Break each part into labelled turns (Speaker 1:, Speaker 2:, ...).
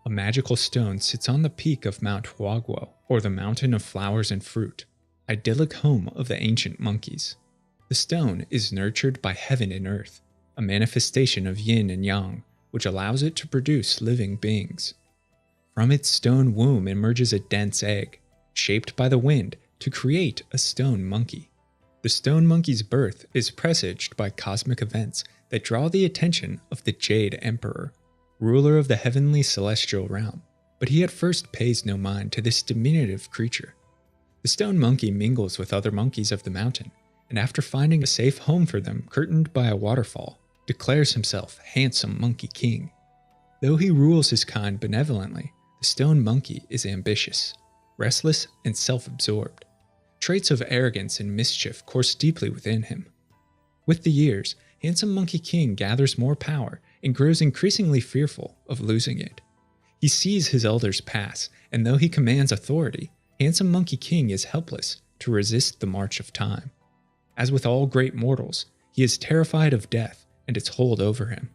Speaker 1: A magical stone sits on the peak of Mount Huaguo, or the Mountain of Flowers and Fruit, idyllic home of the ancient monkeys. The stone is nurtured by heaven and earth, a manifestation of yin and yang, which allows it to produce living beings. From its stone womb emerges a dense egg, shaped by the wind to create a stone monkey. The stone monkey's birth is presaged by cosmic events that draw the attention of the Jade Emperor, ruler of the heavenly celestial realm, but he at first pays no mind to this diminutive creature. The stone monkey mingles with other monkeys of the mountain, and after finding a safe home for them curtained by a waterfall, declares himself handsome monkey king. Though he rules his kind benevolently, the stone monkey is ambitious, restless, and self-absorbed. Traits of arrogance and mischief course deeply within him. With the years, handsome monkey king gathers more power and grows increasingly fearful of losing it. He sees his elders pass, and though he commands authority, handsome monkey king is helpless to resist the march of time. As with all great mortals, he is terrified of death and its hold over him.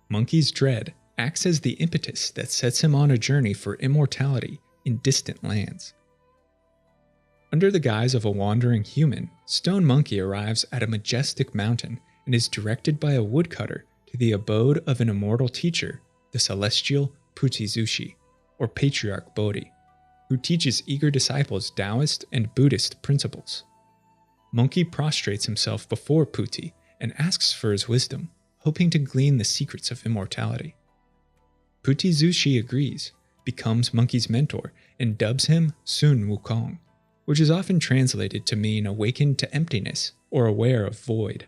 Speaker 1: Monkey's dread acts as the impetus that sets him on a journey for immortality in distant lands. Under the guise of a wandering human, Stone Monkey arrives at a majestic mountain and is directed by a woodcutter to the abode of an immortal teacher, the celestial Putizushi, or Patriarch Bodhi, who teaches eager disciples Taoist and Buddhist principles. Monkey prostrates himself before Puti and asks for his wisdom, hoping to glean the secrets of immortality. Putizushi agrees, becomes Monkey's mentor, and dubs him Sun Wukong, which is often translated to mean awakened to emptiness or aware of void.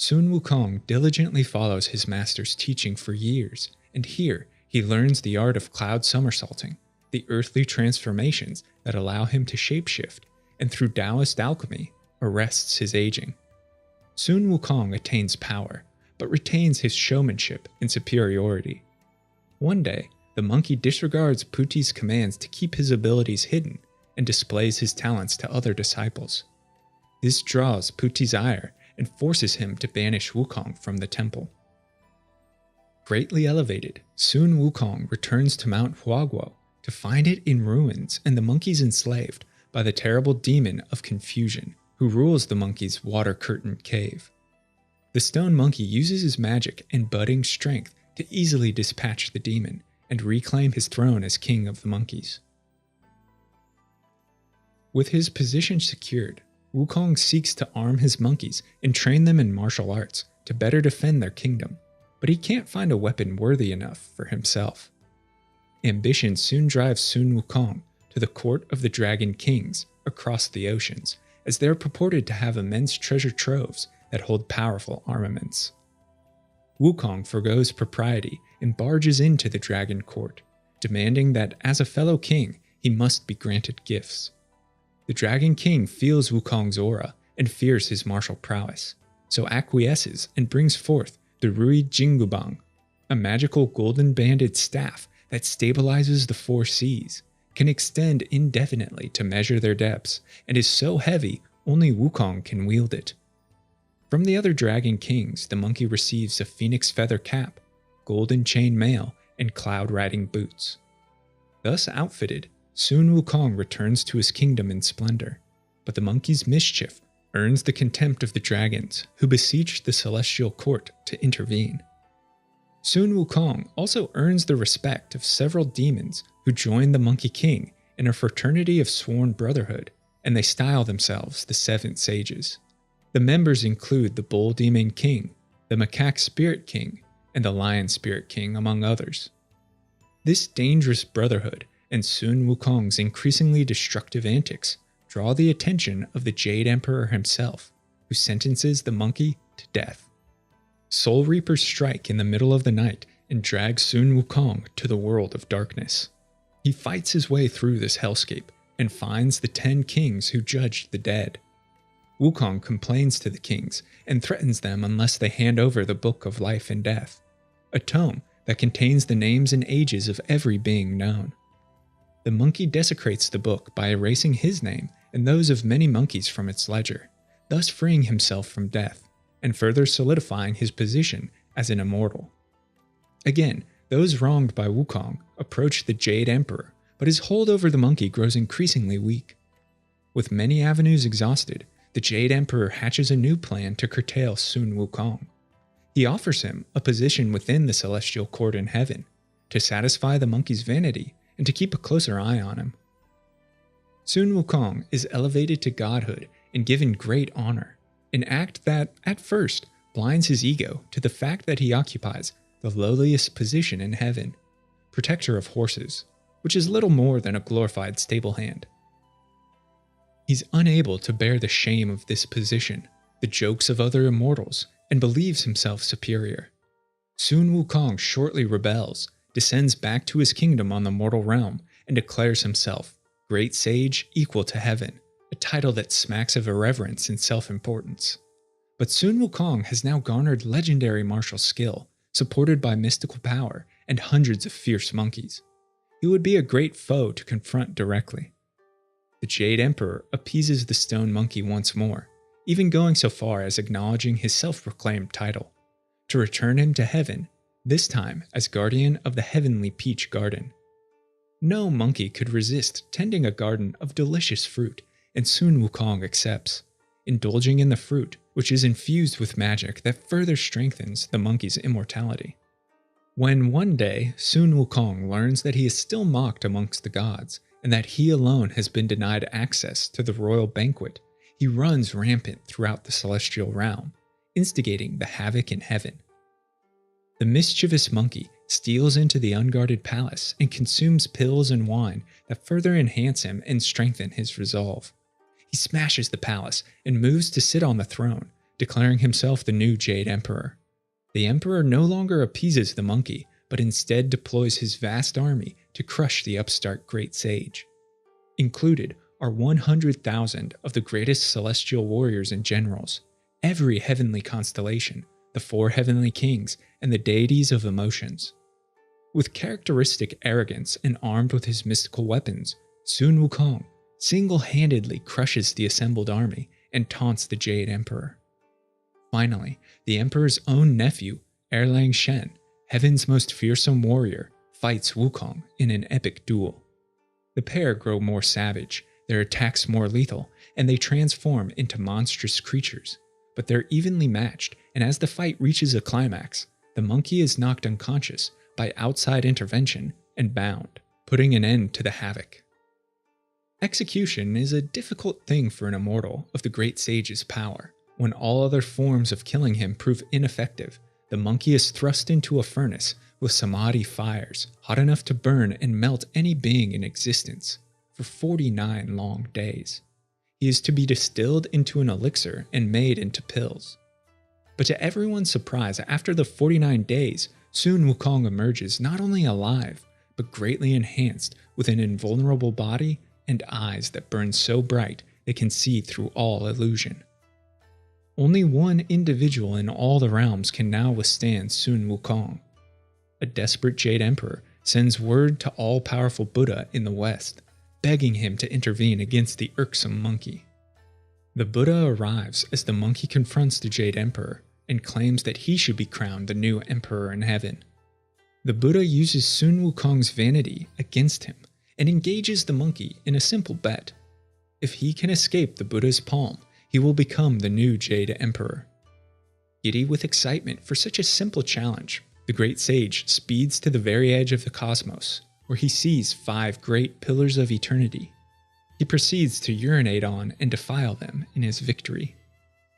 Speaker 1: Sun Wukong diligently follows his master's teaching for years, and here he learns the art of cloud somersaulting, the earthly transformations that allow him to shapeshift, and through Taoist alchemy, arrests his aging. Sun Wukong attains power, but retains his showmanship and superiority. One day, the monkey disregards Puti's commands to keep his abilities hidden and displays his talents to other disciples. This draws Puti's ire and forces him to banish Wukong from the temple. Greatly elevated, Sun Wukong returns to Mount Huaguo to find it in ruins and the monkeys enslaved by the terrible demon of confusion, who rules the monkey's water-curtained cave. The stone monkey uses his magic and budding strength to easily dispatch the demon and reclaim his throne as king of the monkeys. With his position secured, Wukong seeks to arm his monkeys and train them in martial arts to better defend their kingdom, but he can't find a weapon worthy enough for himself. Ambition soon drives Sun Wukong to the court of the Dragon Kings across the oceans, as they are purported to have immense treasure troves that hold powerful armaments. Wukong forgoes propriety and barges into the Dragon Court, demanding that as a fellow king, he must be granted gifts. The Dragon King feels Wukong's aura and fears his martial prowess, so acquiesces and brings forth the Rui Jingubang, a magical golden-banded staff that stabilizes the four seas, can extend indefinitely to measure their depths, and is so heavy only Wukong can wield it. From the other Dragon Kings, the monkey receives a phoenix feather cap, golden chain mail, and cloud-riding boots. Thus outfitted, Sun Wukong returns to his kingdom in splendor, but the monkey's mischief earns the contempt of the dragons, who beseech the celestial court to intervene. Sun Wukong also earns the respect of several demons who join the Monkey King in a fraternity of sworn brotherhood, and they style themselves the Seven Sages. The members include the Bull Demon King, the Macaque Spirit King, and the Lion Spirit King, among others. This dangerous brotherhood and Sun Wukong's increasingly destructive antics draw the attention of the Jade Emperor himself, who sentences the monkey to death. Soul Reapers strike in the middle of the night and drag Sun Wukong to the world of darkness. He fights his way through this hellscape and finds the 10 kings who judged the dead. Wukong complains to the kings and threatens them unless they hand over the Book of Life and Death, a tome that contains the names and ages of every being known. The monkey desecrates the book by erasing his name and those of many monkeys from its ledger, thus freeing himself from death, and further solidifying his position as an immortal. Again, Those wronged by Wukong approach the Jade Emperor, but his hold over the monkey grows increasingly weak. With many avenues exhausted, the Jade Emperor hatches a new plan to curtail Sun Wukong. He offers him a position within the celestial court in heaven, to satisfy the monkey's vanity and to keep a closer eye on him. Sun Wukong is elevated to godhood and given great honor, an act that, at first, blinds his ego to the fact that he occupies the lowliest position in heaven, protector of horses, which is little more than a glorified stable hand. He's unable to bear the shame of this position, the jokes of other immortals, and believes himself superior. Sun Wukong shortly rebels, descends back to his kingdom on the mortal realm, and declares himself Great Sage equal to heaven, a title that smacks of irreverence and self-importance. But Sun Wukong has now garnered legendary martial skill, supported by mystical power and hundreds of fierce monkeys. He would be a great foe to confront directly. The Jade Emperor appeases the stone monkey once more, even going so far as acknowledging his self-proclaimed title, to return him to heaven, this time as guardian of the heavenly peach garden. No monkey could resist tending a garden of delicious fruit, and Sun Wukong accepts, indulging in the fruit, which is infused with magic that further strengthens the monkey's immortality. When one day Sun Wukong learns that he is still mocked amongst the gods, and that he alone has been denied access to the royal banquet, he runs rampant throughout the celestial realm, instigating the havoc in heaven. The mischievous monkey steals into the unguarded palace and consumes pills and wine that further enhance him and strengthen his resolve. He smashes the palace and moves to sit on the throne, declaring himself the new Jade Emperor. The Emperor no longer appeases the monkey, but instead deploys his vast army to crush the upstart Great Sage. Included are 100,000 of the greatest celestial warriors and generals, every heavenly constellation, the 4 heavenly kings, and the deities of emotions. With characteristic arrogance and armed with his mystical weapons, Sun Wukong single-handedly crushes the assembled army and taunts the Jade Emperor. Finally, the Emperor's own nephew, Erlang Shen, heaven's most fearsome warrior, fights Wukong in an epic duel. The pair grow more savage, their attacks more lethal, and they transform into monstrous creatures. But they're evenly matched, and as the fight reaches a climax, the monkey is knocked unconscious by outside intervention and bound, putting an end to the havoc. Execution is a difficult thing for an immortal of the Great Sage's power. When all other forms of killing him prove ineffective, the monkey is thrust into a furnace with samadhi fires hot enough to burn and melt any being in existence for 49 long days. He is to be distilled into an elixir and made into pills. But to everyone's surprise, after the 49 days, Sun Wukong emerges not only alive, but greatly enhanced with an invulnerable body and eyes that burn so bright they can see through all illusion. Only one individual in all the realms can now withstand Sun Wukong. A desperate Jade Emperor sends word to all-powerful Buddha in the West, begging him to intervene against the irksome monkey. The Buddha arrives as the monkey confronts the Jade Emperor and claims that he should be crowned the new emperor in heaven. The Buddha uses Sun Wukong's vanity against him and engages the monkey in a simple bet. If he can escape the Buddha's palm, he will become the new Jade Emperor. Giddy with excitement for such a simple challenge, the Great Sage speeds to the very edge of the cosmos, where he sees 5 great pillars of eternity. He proceeds to urinate on and defile them in his victory.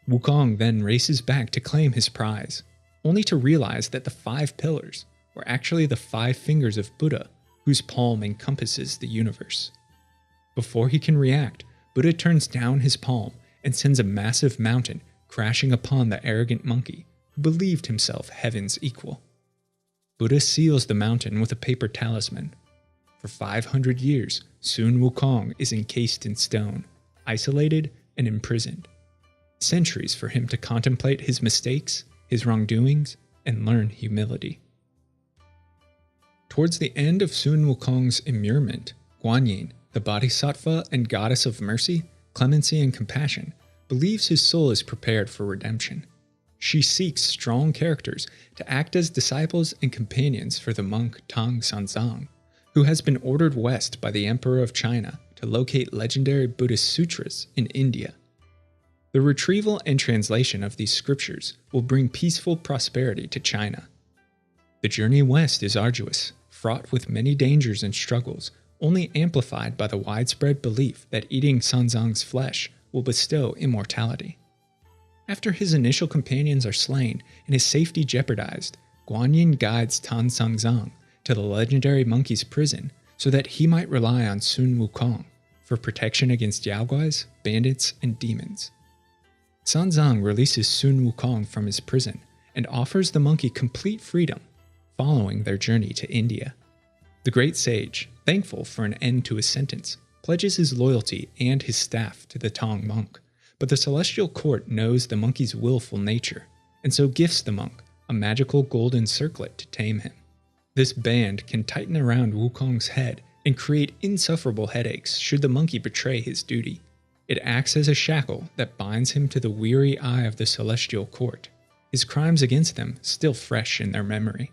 Speaker 1: Wukong then races back to claim his prize, only to realize that the 5 pillars were actually the 5 fingers of Buddha, whose palm encompasses the universe. Before he can react, Buddha turns down his palm and sends a massive mountain crashing upon the arrogant monkey, who believed himself heaven's equal. Buddha seals the mountain with a paper talisman. For 500 years, Sun Wukong is encased in stone, isolated and imprisoned. Centuries for him to contemplate his mistakes, his wrongdoings, and learn humility. Towards the end of Sun Wukong's immurement, Guanyin, the bodhisattva and goddess of mercy, clemency, and compassion, believes his soul is prepared for redemption. she seeks strong characters to act as disciples and companions for the monk Tang Sanzang, who has been ordered west by the Emperor of China to locate legendary Buddhist sutras in India. The retrieval and translation of these scriptures will bring peaceful prosperity to China. The journey west is arduous, fraught with many dangers and struggles, only amplified by the widespread belief that eating Sanzang's flesh will bestow immortality. After his initial companions are slain and his safety jeopardized, Guanyin guides Tan Sanzang to the legendary monkey's prison so that he might rely on Sun Wukong for protection against Yaoguais, bandits, and demons. Sanzang releases Sun Wukong from his prison and offers the monkey complete freedom, following their journey to India. The great sage, thankful for an end to his sentence, pledges his loyalty and his staff to the Tang monk, but the celestial court knows the monkey's willful nature, and so gifts the monk a magical golden circlet to tame him. This band can tighten around Wukong's head and create insufferable headaches should the monkey betray his duty. It acts as a shackle that binds him to the weary eye of the celestial court, his crimes against them still fresh in their memory.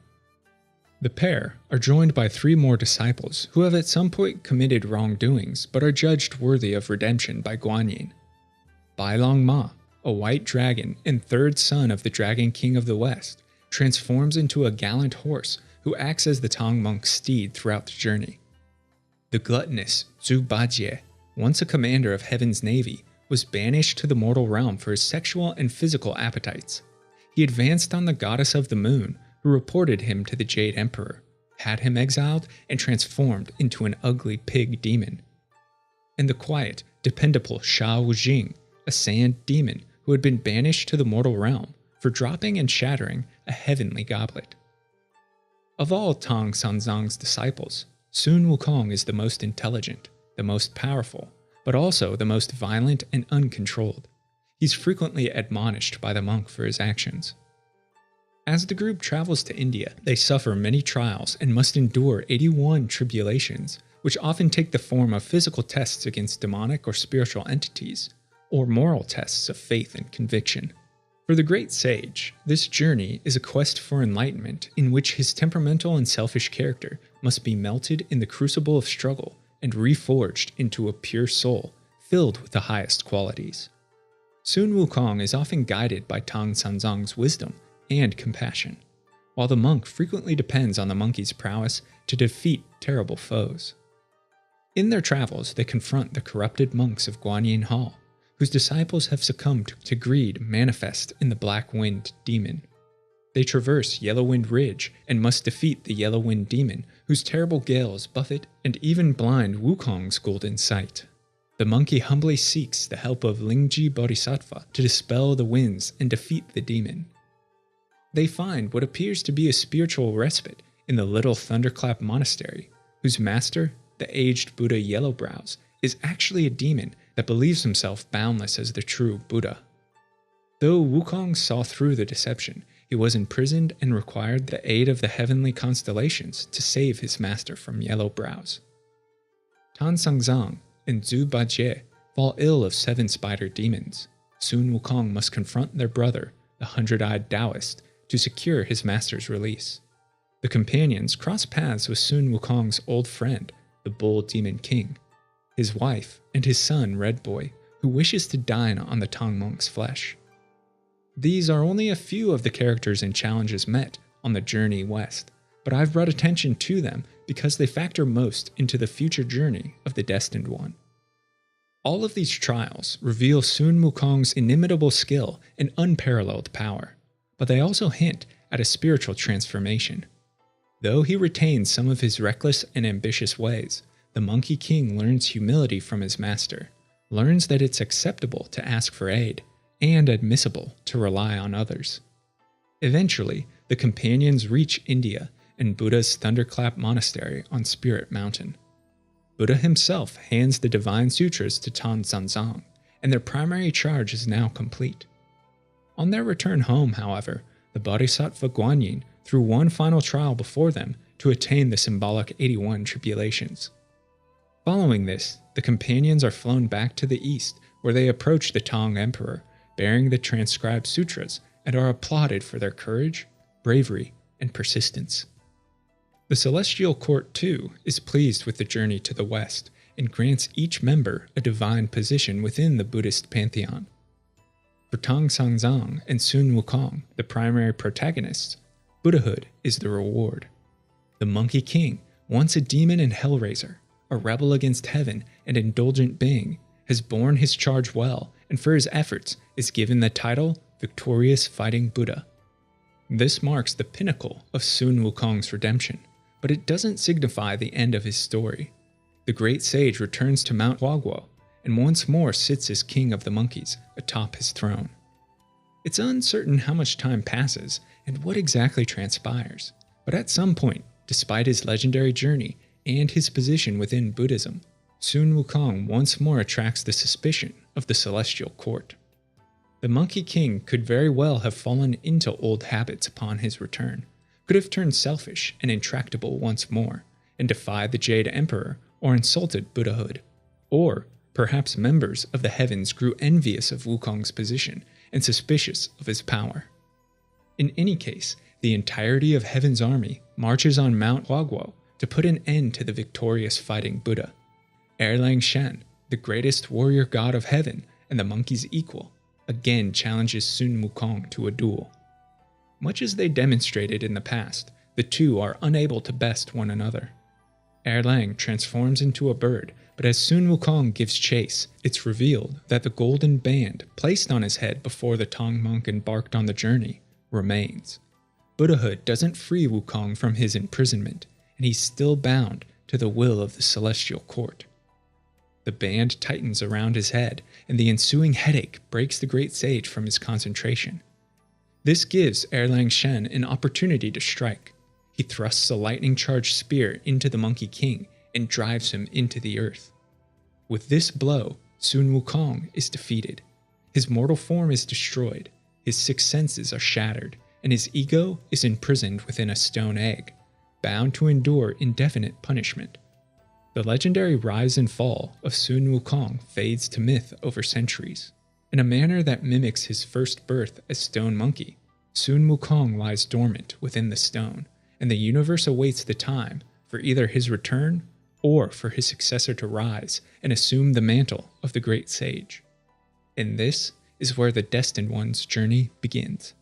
Speaker 1: The pair are joined by 3 more disciples who have at some point committed wrongdoings but are judged worthy of redemption by Guanyin. Bailong Ma, a white dragon and 3rd son of the Dragon King of the West, transforms into a gallant horse who acts as the Tang monk's steed throughout the journey. The gluttonous Zhu Bajie, once a commander of Heaven's Navy, was banished to the mortal realm for his sexual and physical appetites. He advanced on the goddess of the moon, who reported him to the Jade Emperor, had him exiled, and transformed into an ugly pig demon. And the quiet, dependable Sha Wujing, a sand demon who had been banished to the mortal realm for dropping and shattering a heavenly goblet. Of all Tang Sanzang's disciples, Sun Wukong is the most intelligent, the most powerful, but also the most violent and uncontrolled. He's frequently admonished by the monk for his actions. As the group travels to India, they suffer many trials and must endure 81 tribulations, which often take the form of physical tests against demonic or spiritual entities, or moral tests of faith and conviction. For the great sage, this journey is a quest for enlightenment in which his temperamental and selfish character must be melted in the crucible of struggle and reforged into a pure soul filled with the highest qualities. Sun Wukong is often guided by Tang Sanzang's wisdom and compassion, while the monk frequently depends on the monkey's prowess to defeat terrible foes. In their travels, they confront the corrupted monks of Guanyin Hall, whose disciples have succumbed to greed manifest in the Black Wind Demon. They traverse Yellowwind Ridge and must defeat the Yellowwind Demon, whose terrible gales buffet and even blind Wukong's golden sight. The monkey humbly seeks the help of Lingji Bodhisattva to dispel the winds and defeat the demon. They find what appears to be a spiritual respite in the Little Thunderclap Monastery, whose master, the aged Buddha Yellowbrows, is actually a demon that believes himself boundless as the true Buddha. Though Wukong saw through the deception, he was imprisoned and required the aid of the heavenly constellations to save his master from Yellowbrows. Tan Sanzang and Zhu Bajie fall ill of 7 spider demons. Sun Wukong must confront their brother, the 100-eyed Taoist, to secure his master's release. The companions cross paths with Sun Wukong's old friend, the Bull Demon King, his wife, and his son Red Boy, who wishes to dine on the Tang monk's flesh. These are only a few of the characters and challenges met on the journey west, but I've brought attention to them because they factor most into the future journey of the Destined One. All of these trials reveal Sun Wukong's inimitable skill and unparalleled power, but they also hint at a spiritual transformation. Though he retains some of his reckless and ambitious ways, the Monkey King learns humility from his master, learns that it's acceptable to ask for aid, and admissible to rely on others. Eventually, the companions reach India and Buddha's Thunderclap Monastery on Spirit Mountain. Buddha himself hands the Divine Sutras to Tan Sanzang, and their primary charge is now complete. On their return home, however, the Bodhisattva Guanyin threw one final trial before them to attain the symbolic 81 tribulations. Following this, the companions are flown back to the east, where they approach the Tang Emperor, bearing the transcribed sutras and are applauded for their courage, bravery, and persistence. The celestial court, too, is pleased with the journey to the west and grants each member a divine position within the Buddhist pantheon. For Tang Sangzang and Sun Wukong, the primary protagonists, buddhahood is the reward. The Monkey King, once a demon and hellraiser, a rebel against heaven and indulgent being, has borne his charge well, and for his efforts is given the title Victorious Fighting Buddha. This marks the pinnacle of Sun Wukong's redemption, but it doesn't signify the end of his story. The great sage returns to Mount Huaguo and once more sits as king of the monkeys atop his throne. It's uncertain how much time passes and what exactly transpires, but at some point, despite his legendary journey and his position within Buddhism, Sun Wukong once more attracts the suspicion of the celestial court. The Monkey King could very well have fallen into old habits upon his return, could have turned selfish and intractable once more, and defied the Jade Emperor or insulted Buddhahood. Or perhaps members of the heavens grew envious of Wukong's position and suspicious of his power. In any case, the entirety of Heaven's army marches on Mount Huaguo to put an end to the victorious fighting Buddha. Erlang Shen, the greatest warrior god of heaven and the monkey's equal, again challenges Sun Wukong to a duel. Much as they demonstrated in the past, the two are unable to best one another. Erlang transforms into a bird, but as Sun Wukong gives chase, it's revealed that the golden band placed on his head before the Tang monk embarked on the journey remains. Buddhahood doesn't free Wukong from his imprisonment, and he's still bound to the will of the celestial court. The band tightens around his head, and the ensuing headache breaks the great sage from his concentration. This gives Erlang Shen an opportunity to strike. He thrusts a lightning-charged spear into the Monkey King and drives him into the earth. With this blow, Sun Wukong is defeated. His mortal form is destroyed, his six senses are shattered, and his ego is imprisoned within a stone egg, bound to endure indefinite punishment. The legendary rise and fall of Sun Wukong fades to myth over centuries. In a manner that mimics his first birth as Stone Monkey, Sun Wukong lies dormant within the stone, and the universe awaits the time for either his return or for his successor to rise and assume the mantle of the great sage. And this is where the Destined One's journey begins.